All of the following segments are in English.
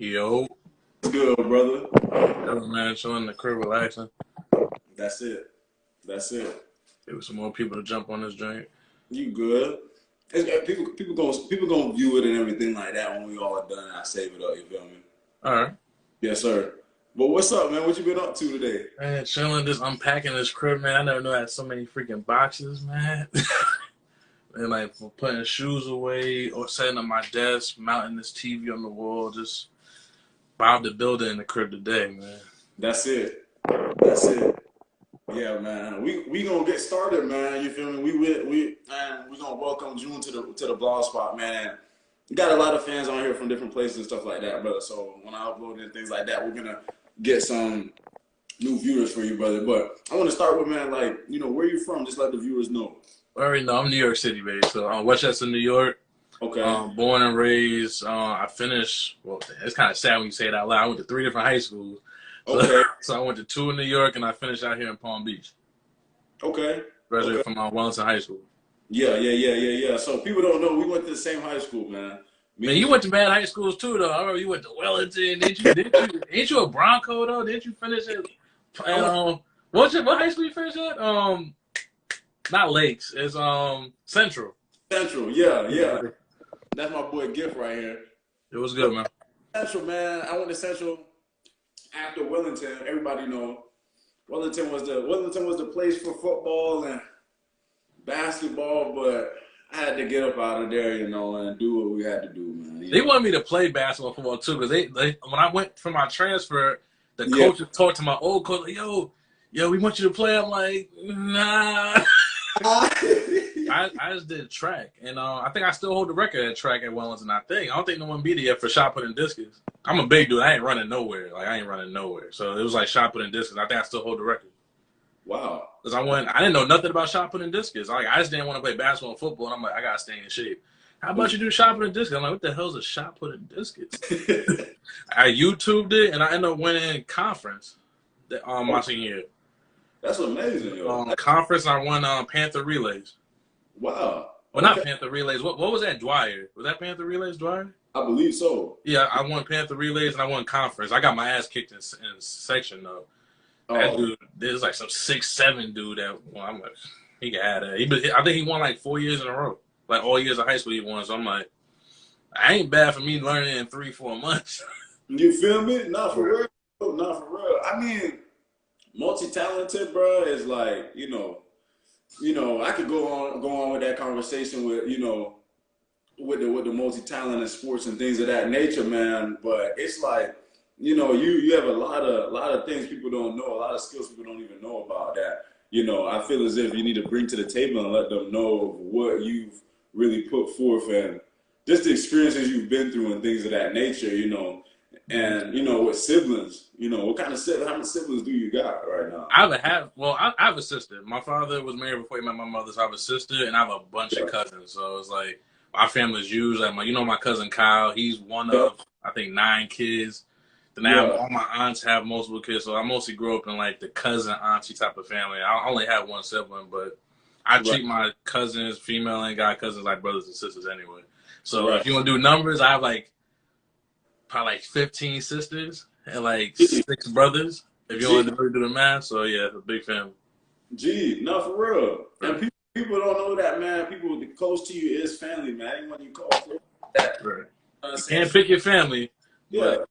Yo, What's good, brother? yo, man, chilling in the crib, relaxing. That's it. That's it. There was some more people to jump on this joint. You good? People gonna view it and everything like that when we all done. I save it up. You feel me? All right, Yes, sir. But what's up, man? What you been up to today? man, chilling, just unpacking this crib, man. I never knew I had so many freaking boxes, man. And like for putting shoes away or setting up my desk, mounting this TV on the wall, just Bob the Builder in the crib today, man. That's it. That's it. Yeah, man. We gonna get started, man. You feel me? We gonna welcome June to the blog spot, man. We got a lot of fans on here from different places and stuff like that, brother. So when I upload and things like that, we're gonna get some new viewers for you, brother. But I want to start with, man, like, where you from? Just let the viewers know. I already know I'm New York City based, so Westchester, New York. Okay. Born and raised. I finished. Well, it's kind of sad when you say it out loud. I went to 3 different high schools. Okay. So I went to 2 in New York, and I finished out here in Palm Beach. Okay. Graduated from Wellington High School. Yeah. So people don't know we went to the same high school, man. Man, you went to bad high schools too, though. I remember you went to Wellington. Ain't you a Bronco though? Didn't you finish it? And what high school you finished at? Not Lakes. It's Central. Central, yeah. That's my boy Gift right here. It was good, man. Central, man. I went to Central after Wellington. Everybody know Wellington was the place for football and basketball, but I had to get up out of there, and do what we had to do, man. They wanted me to play basketball, football too, because they when I went for my transfer, the coach talked to my old coach, like, yo, we want you to play. I'm like, nah. I just did track, and I think I still hold the record at track at Wellington. I don't think no one beat it yet for shot put and discus. I'm a big dude. I ain't running nowhere. So it was like shot put and discus. I think I still hold the record. Wow. Because I didn't know nothing about shot put and discus. Like, I just didn't want to play basketball and football, and I'm like, I gotta stay in shape. How about you do shot put and discus? I'm like, what the hell is a shot put and discus? I YouTubed it, and I ended up winning conference my senior year. That's amazing, yo. Conference, I won Panther Relays. Wow. Well, not Panther Relays. What was that, Dwyer? Was that Panther Relays, Dwyer? I believe so. Yeah, I won Panther Relays, and I won conference. I got my ass kicked in section, though. That dude, there's like some 6'7" dude that, I'm like, he can have that. I think he won like 4 years in a row. Like all years of high school he won. So I'm like, I ain't bad for me learning in 3-4 months. You feel me? Not for real. I mean, multi-talented, bro, is like, I could go on with that conversation with, with the multi-talent in sports and things of that nature, man. But it's like, you have a lot of things people don't know, a lot of skills people don't even know about that. I feel as if you need to bring to the table and let them know what you've really put forth and just the experiences you've been through and things of that nature, and with siblings, how many siblings do you got right now? I have a sister. My father was married before he met my mother, so I have a sister, and I have a bunch of cousins. So it's like my family's huge. Like my cousin Kyle, he's one of I think 9 kids. Then all my aunts have multiple kids, so I mostly grew up in like the cousin auntie type of family. I only have one sibling, but I treat my cousins, female and guy cousins, like brothers and sisters anyway. So if you want to do numbers, I have probably 15 sisters and 6 brothers. If you want to really do the math, so yeah, a big family. Gee, no, for real. And people don't know that, man. People close to you is family, man. Anyone you call that. Right. You can't pick your family. Yeah. But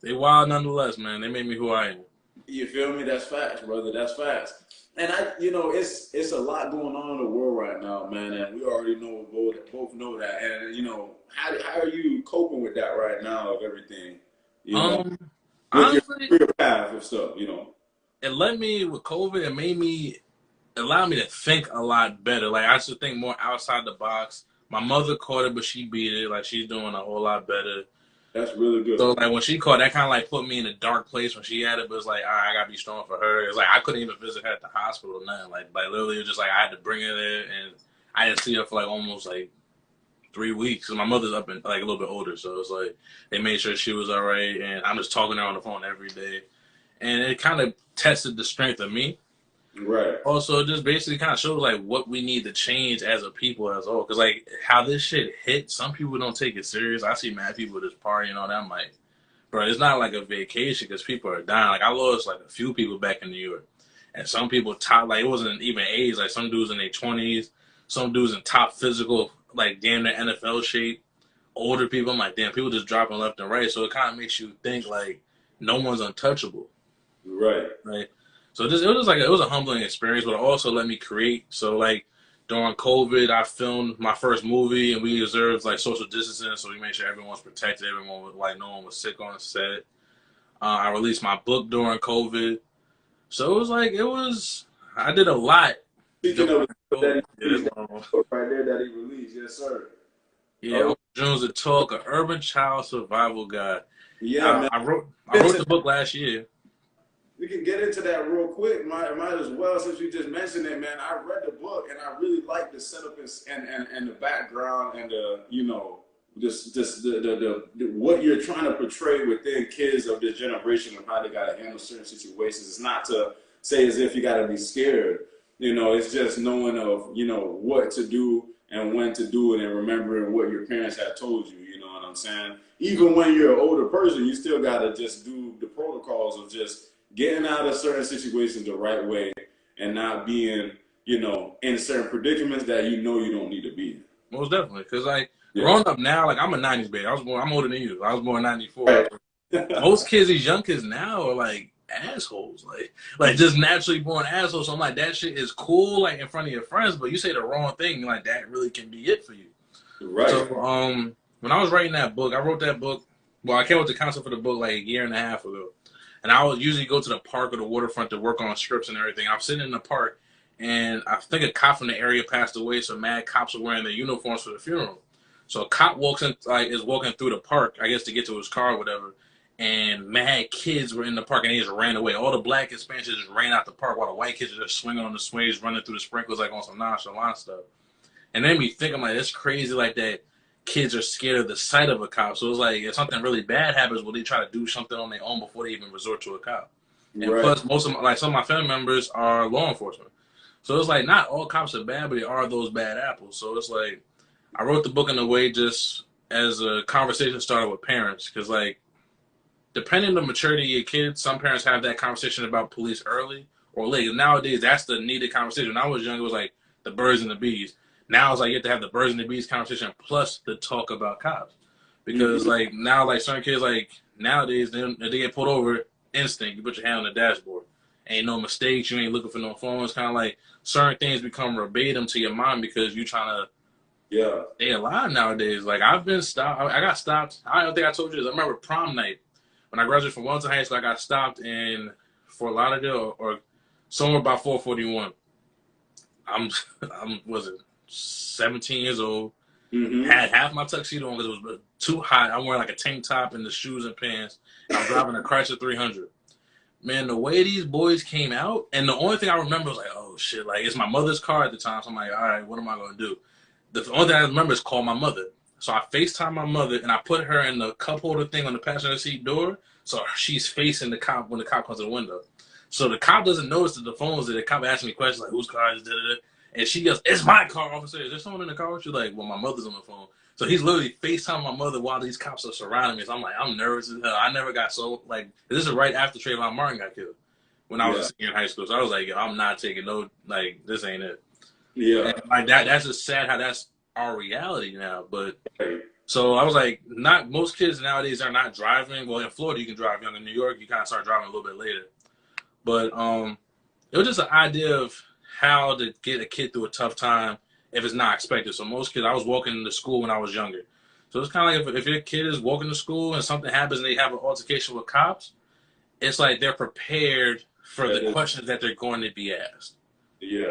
they wild nonetheless, man. They made me who I am. You feel me? That's facts, brother. That's facts. And it's a lot going on in the world right now, man. And we already both know that. And how are you coping with that right now of everything? Honestly, your path of stuff, It led me with COVID. It allowed me to think a lot better. Like, I should think more outside the box. My mother caught it, but she beat it. Like, she's doing a whole lot better. That's really good. So, when she caught, that kind of put me in a dark place when she had it. But it's like, all right, I gotta be strong for her. It's like I couldn't even visit her at the hospital. Nothing. Like literally, it was just like I had to bring her there, and I didn't see her for almost 3 weeks. And my mother's up and a little bit older, so it's like they made sure she was all right. And I'm just talking to her on the phone every day, and it kind of tested the strength of me. Right. Also, it just basically kind of shows like what we need to change as a people as a whole. Because like how this shit hit, some people don't take it serious. I see mad people just partying on that. I'm like, bro, it's not like a vacation because people are dying. Like I lost like a few people back in New York, and some people top like it wasn't even age. Like some dudes in their 20s, some dudes in top physical, like damn near NFL shape. Older people, I'm like, damn, people just dropping left and right. So it kind of makes you think like no one's untouchable. Right. Right. So just it was like it was a humbling experience, but it also let me create. So like during COVID, I filmed my first movie, and we observed like social distancing, so we made sure everyone was protected, everyone was like no one was sick on set. I released my book during COVID, so it was like it was. I did a lot Speaking during of COVID. that, he released, that right there that he released, yes, sir. Yeah, Oh, Uncle Jones, a talk, an urban child survival guide. yeah, man. I wrote the book last year. We can get into that real quick. Might as well, since you just mentioned it, man. I read the book and I really like the setup and the background and the the what you're trying to portray within kids of this generation of how they gotta handle certain situations. It's not to say as if you gotta be scared. It's just knowing of what to do and when to do it and remembering what your parents have told you. You know what I'm saying? Even when you're an older person, you still gotta just do the protocols of just getting out of certain situations the right way and not being, in certain predicaments that you don't need to be in. Most definitely, because like growing up now, like I'm a '90s baby. I'm older than you. I was born in '94. Right. Most kids, these young kids now, are like assholes, like just naturally born assholes. So I'm like, that shit is cool, like in front of your friends, but you say the wrong thing, like that really can be it for you. Right. So when I was writing that book, I wrote that book. Well, I came up with the concept for the book like a year and a half ago. And I would usually go to the park or the waterfront to work on scripts and everything. I was sitting in the park, and I think a cop from the area passed away, so mad cops were wearing their uniforms for the funeral. So a cop walks in, like, is walking through the park, I guess to get to his car or whatever, and mad kids were in the park, and they just ran away. All the black Hispanics just ran out the park while the white kids were just swinging on the swings, running through the sprinklers like on some nonchalant stuff. And then me think, I'm like, it's crazy like that. Kids are scared of the sight of a cop. So it's like if something really bad happens, will they try to do something on their own before they even resort to a cop? And Right. plus, some of my family members are law enforcement. So it's like not all cops are bad, but they are those bad apples. So it's like I wrote the book in a way just as a conversation starter with parents, because like depending on the maturity of your kids, some parents have that conversation about police early or late. Nowadays, that's the needed conversation. When I was young, it was like the birds and the bees. Now it's like you have to have the birds and the bees conversation plus the talk about cops. Because like now, like certain kids, like nowadays, they get pulled over, instinct. You put your hand on the dashboard. Ain't no mistakes. You ain't looking for no phones. Kind of like certain things become verbatim to your mind because you trying to stay alive nowadays. Like I've been stopped. I got stopped. I don't think I told you this. I remember prom night when I graduated from Wellington High School. I got stopped in Fort Lauderdale or somewhere by 441. I'm was it 17 years old. Mm-hmm. Had half my tuxedo on because it was too hot. I'm wearing like a tank top and the shoes and pants. And I'm driving a Chrysler 300. Man, the way these boys came out, and the only thing I remember was like, oh shit, like it's my mother's car at the time. So I'm like, all right, what am I gonna do? The only thing I remember is call my mother. So I FaceTime my mother and I put her in the cup holder thing on the passenger seat door. So she's facing the cop when the cop comes to the window. So the cop doesn't notice that the phone's there. The cop asks me questions like, whose car is it? And she goes, it's my car, officer. Is there someone in the car with you? Like, well, my mother's on the phone. So he's literally FaceTiming my mother while these cops are surrounding me. So I'm like, I'm nervous as hell. I never got so, like, this is right after Trayvon Martin got killed when I was a senior in high school. So I was like, yo, I'm not taking no, like, this ain't it. Yeah. And like that's just sad how that's our reality now. But so I was like, not most kids nowadays are not driving. Well, in Florida, you can drive young. In New York, you kind of start driving a little bit later. But it was just an idea of how to get a kid through a tough time if it's not expected. So most kids, I was walking to school when I was younger. So it's kind of like if your kid is walking to school and something happens and they have an altercation with cops, it's like they're prepared for the questions that they're going to be asked. Yeah.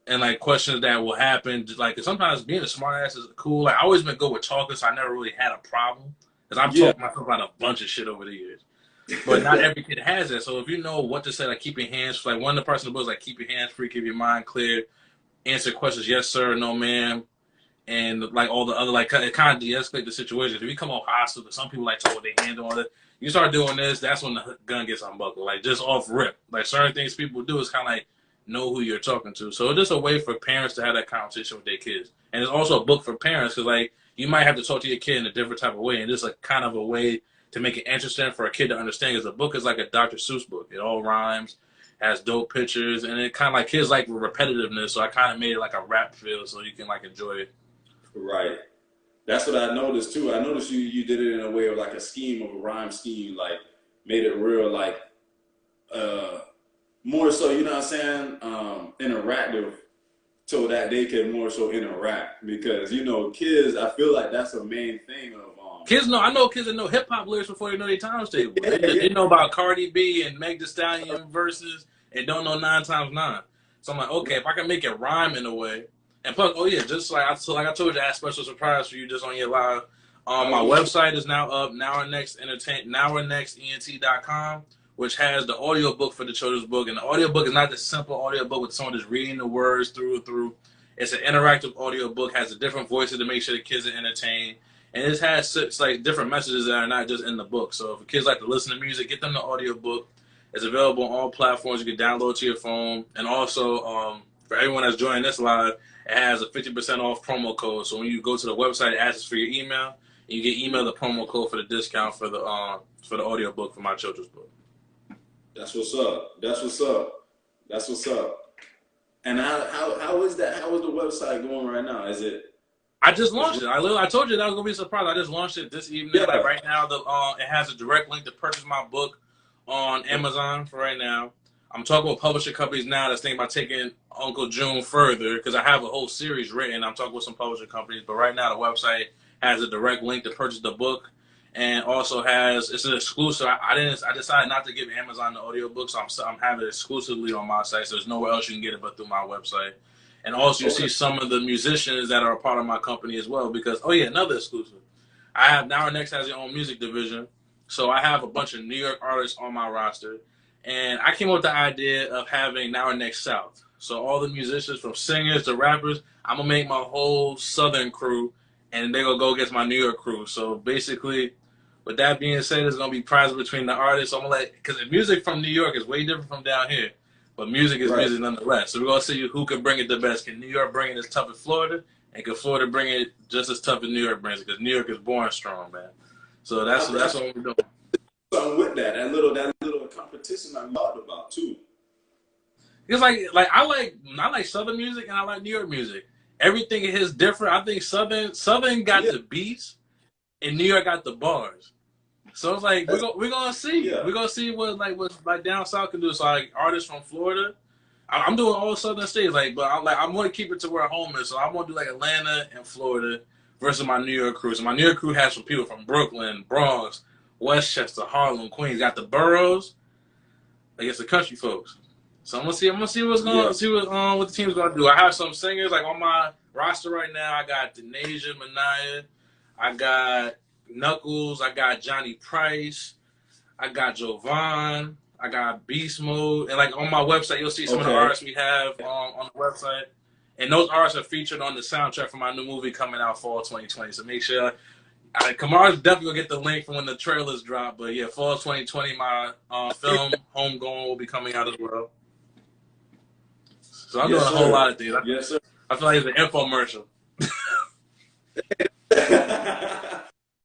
And like questions that will happen. Like sometimes being a smart ass is cool. Like I always been good with talking, so I never really had a problem. Because I've talked myself about a bunch of shit over the years. But not every kid has that. So if you know what to say, like keep your hands, like one of the person in the book is like keep your hands free, keep your mind clear, answer questions yes sir, no ma'am, and like all the other like it kind of de-escalate the situation. If you come off hostile, but some people like to hold their hand on it. You start doing this, that's when the gun gets unbuckled. Like just off rip. Like certain things people do is kind of like know who you're talking to. So it's just a way for parents to have that conversation with their kids. And it's also a book for parents because, like, you might have to talk to your kid in a different type of way. And it's a kind of a way to make it interesting for a kid to understand because the book is like a Dr. Seuss book. It all rhymes, has dope pictures, and it kind of like kids like repetitiveness. So I kind of made it like a rap feel so you can like enjoy it. Right. That's what I noticed too. I noticed you did it in a way of like a scheme of a rhyme scheme, like made it real like more so, you know what I'm saying, interactive so that they can more so interact because you know kids, I feel like that's a main thing of kids know. I know kids that know hip hop lyrics before they know their times table. yeah, They know about Cardi B and Meg Thee Stallion verses and don't know 9 times 9. So I'm like, okay, if I can make it rhyme in a way, and plus, oh yeah, just like I told you, I have special surprise for you just on your live. My website is now up, nowernextent.com, which has the audiobook for the children's book. And the audiobook is not the simple audiobook with someone just reading the words through and through. It's an interactive audiobook, has a different voices to make sure the kids are entertained. And it has like different messages that are not just in the book. So if kids like to listen to music, get them the audiobook. It's available on all platforms. You can download it to your phone. And also, for everyone that's joining this live, it has a 50% off promo code. So when you go to the website, it asks for your email. And you get emailed the promo code for the discount for the audiobook for my children's book. That's what's up. That's what's up. That's what's up. And how is that? How is the website going right now? Is it? I just launched it. I told you that was gonna be a surprise. I just launched it this evening. Yeah. Like right now, it has a direct link to purchase my book on Amazon for right now. I'm talking with publishing companies now that's thinking about taking Uncle June further because I have a whole series written. I'm talking with some publishing companies, but right now the website has a direct link to purchase the book, and also it's an exclusive. I decided not to give Amazon the audiobook, so I'm having it exclusively on my site. So there's nowhere else you can get it but through my website. And also you see some of the musicians that are a part of my company as well because, oh yeah, another exclusive. I have Now or Next has their own music division. So I have a bunch of New York artists on my roster. And I came up with the idea of having Now or Next South. So all the musicians from singers to rappers, I'm going to make my whole Southern crew and they're going to go against my New York crew. So basically, with that being said, there's going to be prizes between the artists. So I'm going to because the music from New York is way different from down here. But music is music nonetheless. So we're going to see who can bring it the best. Can New York bring it as tough as Florida? And can Florida bring it just as tough as New York brings it? Because New York is born strong, man. So that's what we're doing. Something with that little competition I talked about, too. It's like I like Southern music and I like New York music. Everything is different. I think Southern got the beats and New York got the bars. So it's like we're gonna see. Yeah. We're gonna see what down south can do. So like artists from Florida, I'm doing all southern states. But I'm gonna keep it to where home is. So I'm gonna do like Atlanta and Florida versus my New York crew. So my New York crew has some people from Brooklyn, Bronx, Westchester, Harlem, Queens. Got the boroughs against the country folks. So I'm gonna see what's going see what the team's gonna do. I have some singers like on my roster right now. I got Denasia Manaya. I got Knuckles, I got Johnny Price, I got Jovan, I got Beast Mode, and like on my website, you'll see some of the artists we have on the website, and those artists are featured on the soundtrack for my new movie coming out fall 2020. So make sure, Kamara's definitely gonna get the link from when the trailers drop. But yeah, fall 2020, my film Homegoing will be coming out as well. So I'm doing a whole lot of things. Yes, sir. I feel like it's an infomercial.